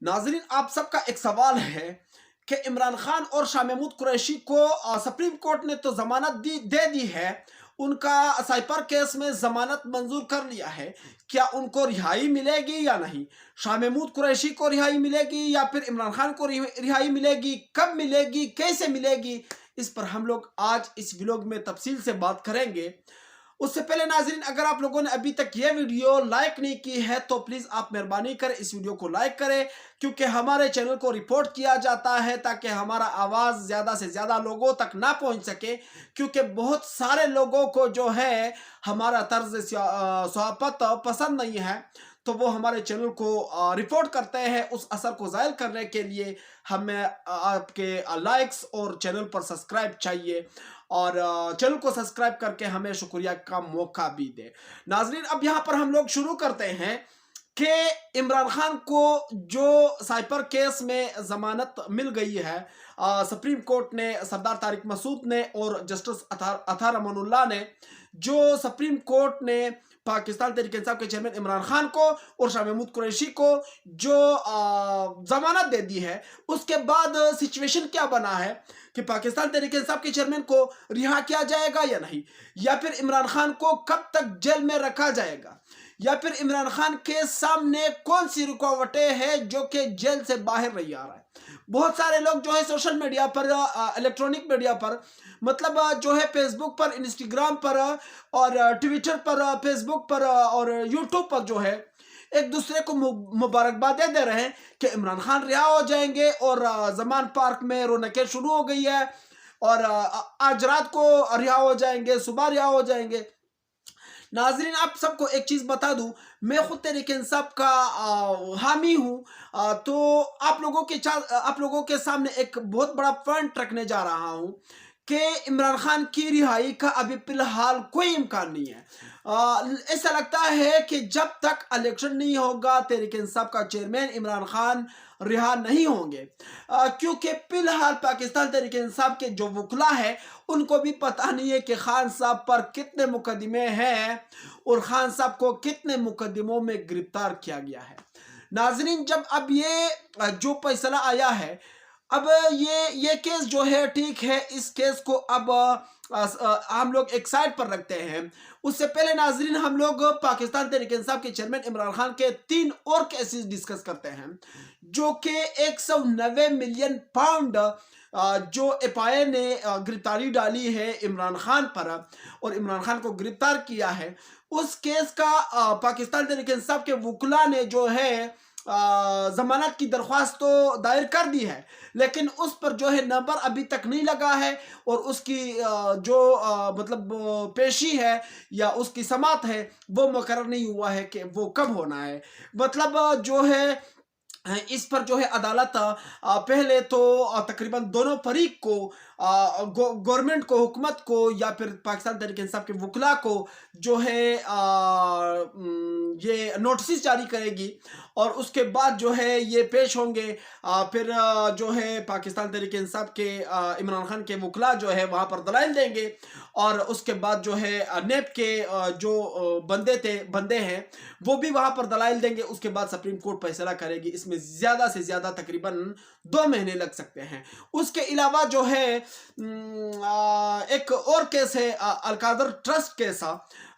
नाजरीन, आप सबका एक सवाल है कि इमरान खान और शाह महमूद कुरैशी को सुप्रीम कोर्ट ने तो जमानत दे दी है। उनका साइपर केस में जमानत मंजूर कर लिया है। क्या उनको रिहाई मिलेगी या नहीं? शाह महमूद कुरैशी को रिहाई मिलेगी या फिर इमरान खान को रिहाई मिलेगी? कब मिलेगी? कैसे मिलेगी? इस पर हम लोग आज इस व्लॉग में तफसील से बात करेंगे। उससे पहले नाजरीन, अगर आप लोगों ने अभी तक ये वीडियो लाइक नहीं की है तो प्लीज़ आप मेहरबानी कर इस वीडियो को लाइक करें, क्योंकि हमारे चैनल को रिपोर्ट किया जाता है ताकि हमारा आवाज़ ज़्यादा से ज़्यादा लोगों तक ना पहुंच सके, क्योंकि बहुत सारे लोगों को जो है हमारा तर्ज सहाफ़त पसंद नहीं है, तो वो हमारे चैनल को रिपोर्ट करते हैं। उस असर को ज़ाहिर करने के लिए हमें आपके लाइक्स और चैनल पर सब्सक्राइब चाहिए, और चैनल को सब्सक्राइब करके हमें शुक्रिया का मौका भी दे। नाजरीन, अब यहाँ पर हम लोग शुरू करते हैं कि इमरान खान को जो साइपर केस में जमानत मिल गई है, सुप्रीम कोर्ट ने, सरदार तारिक मसूद ने और जस्टिस अतार अमानुल्लाह ने, जो सुप्रीम कोर्ट ने पाकिस्तान तहरीक इंसाफ के चेयरमैन इमरान खान को और शाह महमूद कुरैशी को जो जमानत दे दी है, उसके बाद सिचुएशन क्या बना है कि पाकिस्तान तहरीक इंसाफ के चेयरमैन को रिहा किया जाएगा या नहीं, या फिर इमरान खान को कब तक जेल में रखा जाएगा, या फिर इमरान खान के सामने कौन सी रुकावटें हैं जो कि जेल से बाहर नहीं आ रहा है। बहुत सारे लोग जो है सोशल मीडिया पर, इलेक्ट्रॉनिक मीडिया पर, मतलब जो है फेसबुक पर, इंस्टाग्राम पर और ट्विटर पर, फेसबुक पर और यूट्यूब पर जो है एक दूसरे को मुबारकबादें दे रहे हैं कि इमरान खान रिहा हो जाएंगे, और जमान पार्क में रौनकें शुरू हो गई है, और आज रात को रिहा हो जाएंगे, सुबह रिहा हो जाएंगे। नाजरीन, आप सबको एक चीज़ बता दूं, मैं खुद तहरीक इंसाफ का हामी हूं, तो आप लोगों के सामने एक बहुत बड़ा पॉइंट रखने जा रहा हूं कि इमरान खान की रिहाई का अभी फिलहाल कोई इम्कान नहीं है। ऐसा लगता है कि जब तक इलेक्शन नहीं होगा तहरीक इंसाफ का चेयरमैन इमरान खान रिहा नहीं होंगे, क्योंकि फिलहाल पाकिस्तान तहरीक इंसाफ के जो वकला है उनको भी पता नहीं है कि खान साहब पर कितने मुकदमे हैं और खान साहब को कितने मुकदमों में गिरफ्तार किया गया है। नाजरीन, जब अब ये जो फैसला आया है, अब ये केस जो है, ठीक है, इस केस को अब हम लोग एक साइड पर रखते हैं। उससे पहले नाजरीन, हम लोग पाकिस्तान तहरीक इंसाफ के चेयरमैन इमरान खान के 3 और केसेस डिस्कस करते हैं, जो कि 190 मिलियन पाउंड जो एफआईए ने गिरफ्तारी डाली है इमरान खान पर और इमरान खान को गिरफ्तार किया है। उस केस का पाकिस्तान तहरीक इंसाफ के वकला ने जो है जमानत की दरख्वास्त तो दायर कर दी है, लेकिन उस पर जो है नंबर अभी तक नहीं लगा है, और उसकी जो मतलब पेशी है या उसकी समात है वो मुकर्रर नहीं हुआ है कि वो कब होना है। मतलब जो है इस पर जो है अदालत पहले तो तकरीबन दोनों फरीक को, गवर्नमेंट को, हुकूमत को या फिर पाकिस्तान तहरीक इंसाफ के वकला को जो है ये नोटिस जारी करेगी, और उसके बाद जो है ये पेश होंगे। फिर जो है पाकिस्तान तहरीक इंसाफ के इमरान खान के वकला जो है वहाँ पर दलाइल देंगे, और उसके बाद जो है नेब के जो बंदे हैं वो भी वहाँ पर दलाइल देंगे। उसके बाद सुप्रीम कोर्ट फैसला करेगी। इसमें ज़्यादा से ज़्यादा तकरीबन 2 महीने लग सकते हैं। उसके अलावा जो है एक और केस है, अलकादर ट्रस्ट केस,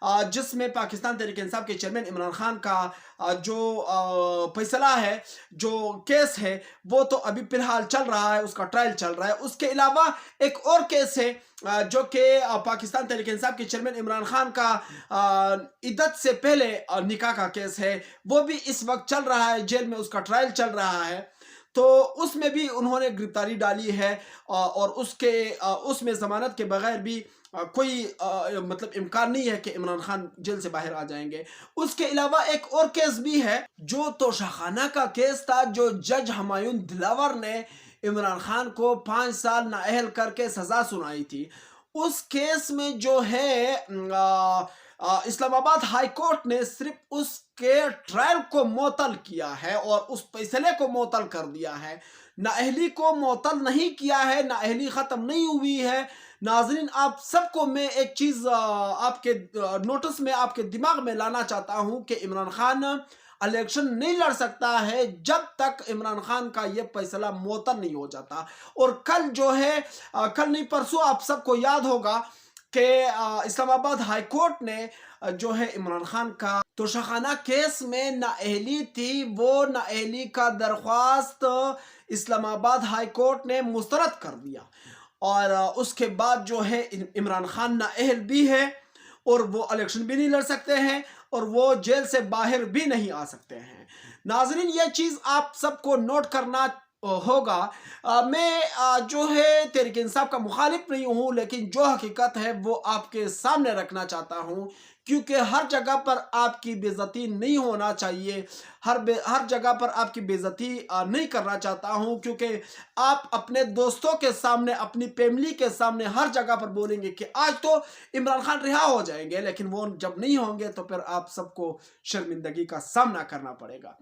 जिसमें पाकिस्तान तहरीक इंसाफ के चेयरमैन इमरान खान का जो फैसला है, जो केस है, वो तो अभी फिलहाल चल रहा है, उसका ट्रायल चल रहा है। उसके अलावा एक और केस है जो कि पाकिस्तान तहरीक इंसाफ के चेयरमैन इमरान खान का इद्दत से पहले निकाह का केस है, वो भी इस वक्त चल रहा है, जेल में उसका ट्रायल चल रहा है। तो उसमें भी उन्होंने गिरफ्तारी डाली है, और उसमें जमानत के बगैर भी कोई मतलब इम्कान नहीं है कि इमरान खान जेल से बाहर आ जाएंगे। उसके अलावा एक और केस भी है जो तोशाखाना का केस था, जो जज हुमायूं दिलावर ने इमरान खान को 5 साल नाअहल करके सजा सुनाई थी। उस केस में जो है इस्लामाबाद हाई कोर्ट ने सिर्फ उसके ट्रायल को मुअत्तल किया है और उस फैसले को मुअत्तल कर दिया है, नाअहली को मुअत्तल नहीं किया है, नाअहली ख़त्म नहीं हुई है। नाजरीन, आप सबको मैं एक चीज़ आपके नोटिस में, आपके दिमाग में लाना चाहता हूँ कि इमरान खान इलेक्शन नहीं लड़ सकता है जब तक इमरान खान का ये फैसला मुअत्तल नहीं हो जाता। और कल जो है कल नहीं परसों आप सबको याद होगा कि इस्लामाबाद हाई कोर्ट ने जो है इमरान खान का तोशाखाना केस में नाअहली थी, वो नाअहली का दरख्वास्त इस्लामाबाद हाई कोर्ट ने मुस्तरद कर दिया। और उसके बाद जो है इमरान खान नाअहल भी है और वो इलेक्शन भी नहीं लड़ सकते हैं और वो जेल से बाहर भी नहीं आ सकते हैं। नाजरीन, ये चीज़ आप सबको नोट करना होगा। मैं जो है तहरीक इंसाफ का मुखालिफ नहीं हूँ, लेकिन जो हकीकत है वो आपके सामने रखना चाहता हूँ, क्योंकि हर जगह पर आपकी बेइज्जती नहीं होना चाहिए। हर जगह पर आपकी बेइज्जती नहीं करना चाहता हूँ, क्योंकि आप अपने दोस्तों के सामने, अपनी फैमिली के सामने हर जगह पर बोलेंगे कि आज तो इमरान खान रिहा हो जाएंगे, लेकिन वो जब नहीं होंगे तो फिर आप सबको शर्मिंदगी का सामना करना पड़ेगा।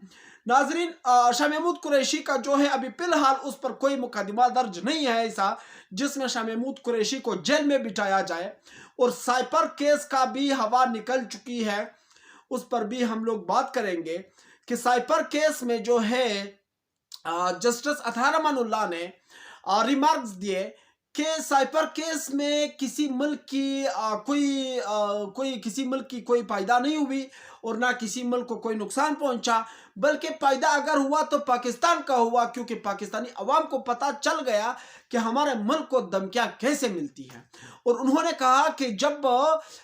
नाजरीन, शाह महमूद कुरैशी का जो है अभी फिलहाल उस पर कोई मुकदमा दर्ज नहीं है ऐसा जिसमें शाह महमूद कुरैशी को जेल में बिठाया जाए। और साइपर केस का भी हवा निकल चुकी है, उस पर भी हम लोग बात करेंगे कि साइपर केस में जो है जस्टिस अतार अमानुल्लाह ने रिमार्क्स दिए कि साइपर केस में किसी मुल्क की किसी मुल्क की कोई फायदा नहीं हुई और ना किसी मुल्क को कोई नुकसान पहुंचा, बल्कि फायदा अगर हुआ तो पाकिस्तान का हुआ, क्योंकि पाकिस्तानी अवाम को पता चल गया कि हमारे मुल्क को धमकियां कैसे मिलती हैं। और उन्होंने कहा कि जब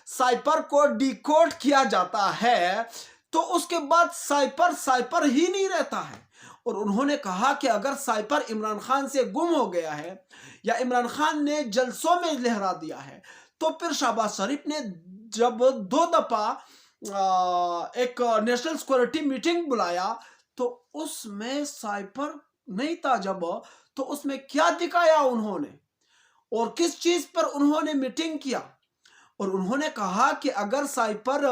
साइपर को डिकोड किया जाता है तो उसके बाद साइपर ही नहीं रहता है। और उन्होंने कहा कि अगर साइपर इमरान खान से गुम हो गया है या इमरान खान ने जलसों में लहरा दिया है, तो फिर शहबाज शरीफ ने जब 2 दफा एक नेशनल सिक्योरिटी मीटिंग बुलाया तो उसमें साइपर नहीं था। जब तो उसमें क्या दिखाया उन्होंने और किस चीज पर उन्होंने मीटिंग किया? और उन्होंने कहा कि अगर साइपर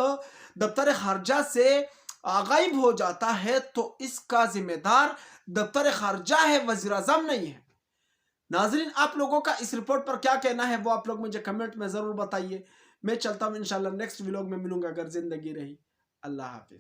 दफ्तर खारजा से गायब हो जाता है तो इसका जिम्मेदार दफ्तर खारजा है, वजीर आजम नहीं है। नाजरीन, आप लोगों का इस रिपोर्ट पर क्या कहना है वो आप लोग मुझे कमेंट में जरूर बताइए। मैं चलता हूं, इंशाल्लाह नेक्स्ट व्लॉग में मिलूंगा अगर जिंदगी रही। अल्लाह हाफिज।